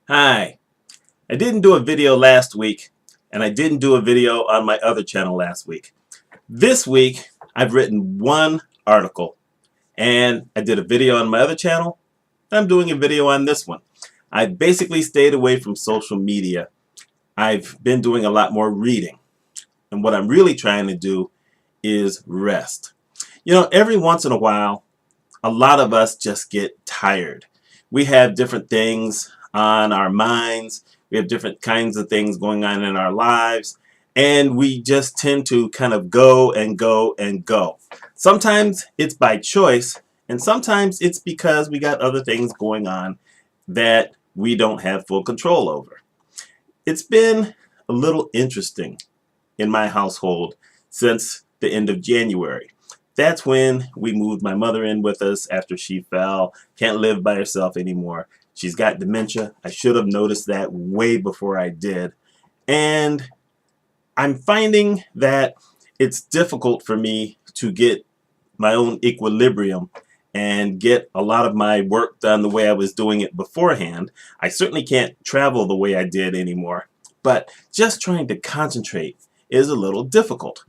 Hi, I didn't do a video last week, and I didn't do a video on my other channel last week. This week, I've written one article, and I did a video on my other channel. I'm doing a video on this one. I basically stayed away from social media. I've been doing a lot more reading, and what I'm really trying to do is rest. You know, every once in a while, a lot of us just get tired. We have different things on our minds. We have different kinds of things going on in our lives. And we just tend to kind of go and go and go. Sometimes it's by choice. And sometimes it's because we got other things going on that we don't have full control over. It's been a little interesting in my household since the end of January. That's when we moved my mother in with us after she fell. Can't live by herself anymore. She's got dementia. I should have noticed that way before I did. And I'm finding that it's difficult for me to get my own equilibrium and get a lot of my work done the way I was doing it beforehand. I certainly can't travel the way I did anymore. But just trying to concentrate is a little difficult.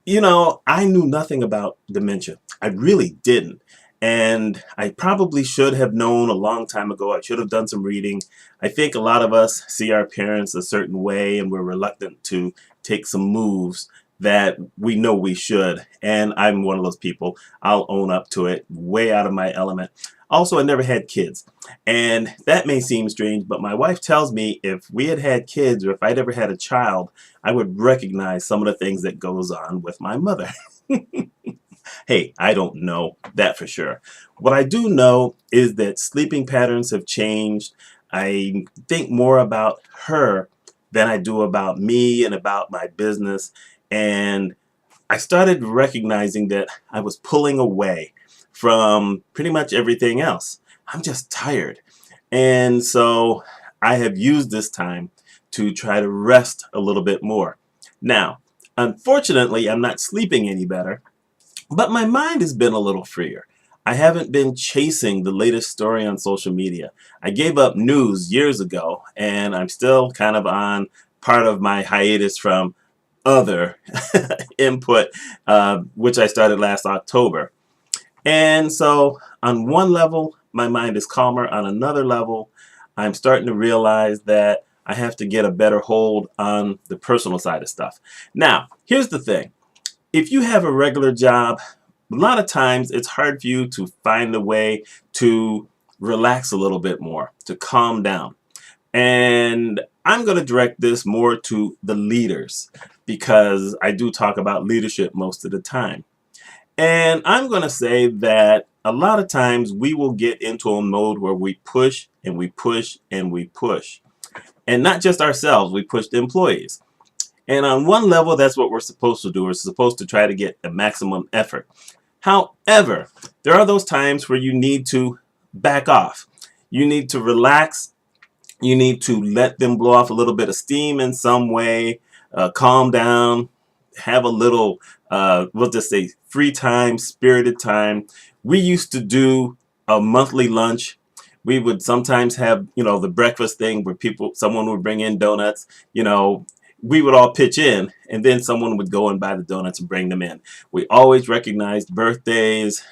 You know, I knew nothing about dementia. I really didn't. And I probably should have known a long time ago. I should have done some reading. I think a lot of us see our parents a certain way and we're reluctant to take some moves that we know we should. And I'm one of those people. I'll own up to it, way out of my element. Also, I never had kids. And that may seem strange, but my wife tells me if we had had kids or if I'd ever had a child, I would recognize some of the things that goes on with my mother. Hey, I don't know that for sure. What I do know is that sleeping patterns have changed. I think more about her than I do about me and about my business. And I started recognizing that I was pulling away from pretty much everything else. I'm just tired. And so I have used this time to try to rest a little bit more. Now, unfortunately, I'm not sleeping any better, but my mind has been a little freer. I haven't been chasing the latest story on social media. I gave up news years ago, and I'm still kind of on part of my hiatus from other input, which I started last October. And so on one level, my mind is calmer. On another level, I'm starting to realize that I have to get a better hold on the personal side of stuff. Now, here's the thing. If you have a regular job, a lot of times it's hard for you to find a way to relax a little bit more, to calm down. And I'm going to direct this more to the leaders because I do talk about leadership most of the time. And I'm going to say that a lot of times we will get into a mode where we push and we push and we push. And not just ourselves, we push the employees. And on one level, that's what we're supposed to do. We're supposed to try to get the maximum effort. However, there are those times where you need to back off. You need to relax. You need to let them blow off a little bit of steam in some way, calm down, have a little, we'll just say, free time, spirited time. We used to do a monthly lunch. We would sometimes have, the breakfast thing where someone would bring in donuts, we would all pitch in, and then someone would go and buy the donuts and bring them in. We always recognized birthdays.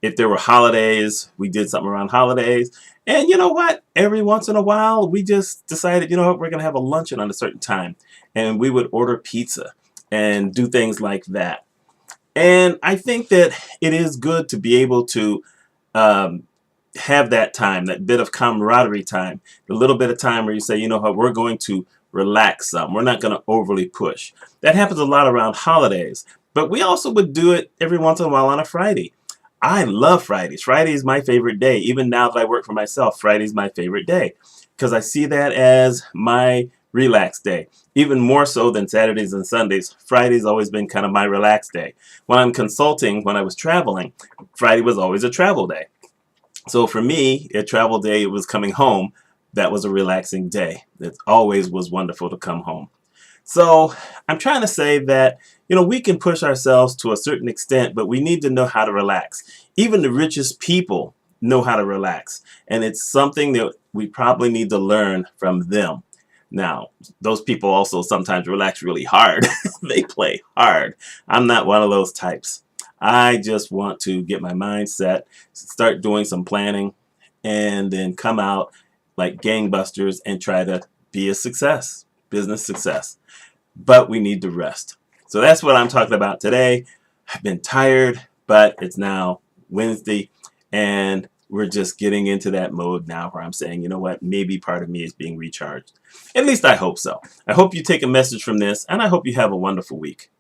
If there were holidays, we did something around holidays. And you know what? Every once in a while, we just decided, we're going to have a luncheon on a certain time. And we would order pizza and do things like that. And I think that it is good to be able to have that time, that bit of camaraderie time, a little bit of time where you say, you know what, we're going to relax some. We're not going to overly push. That happens a lot around holidays, but we also would do it every once in a while on a Friday. I love Fridays. Friday is my favorite day. Even now that I work for myself, Friday is my favorite day because I see that as my relax day. Even more so than Saturdays and Sundays, Friday's always been kind of my relaxed day. When I'm consulting, when I was traveling, Friday was always a travel day. So for me, a travel day was coming home. That was a relaxing day. It always was wonderful to come home. So I'm trying to say that, we can push ourselves to a certain extent, but we need to know how to relax. Even the richest people know how to relax. And it's something that we probably need to learn from them. Now, those people also sometimes relax really hard. They play hard. I'm not one of those types. I just want to get my mind set, start doing some planning, and then come out like gangbusters and try to be a success, business success. But we need to rest. So that's what I'm talking about today. I've been tired, but it's now Wednesday, and we're just getting into that mode now where I'm saying, you know what, maybe part of me is being recharged. At least I hope so. I hope you take a message from this, and I hope you have a wonderful week.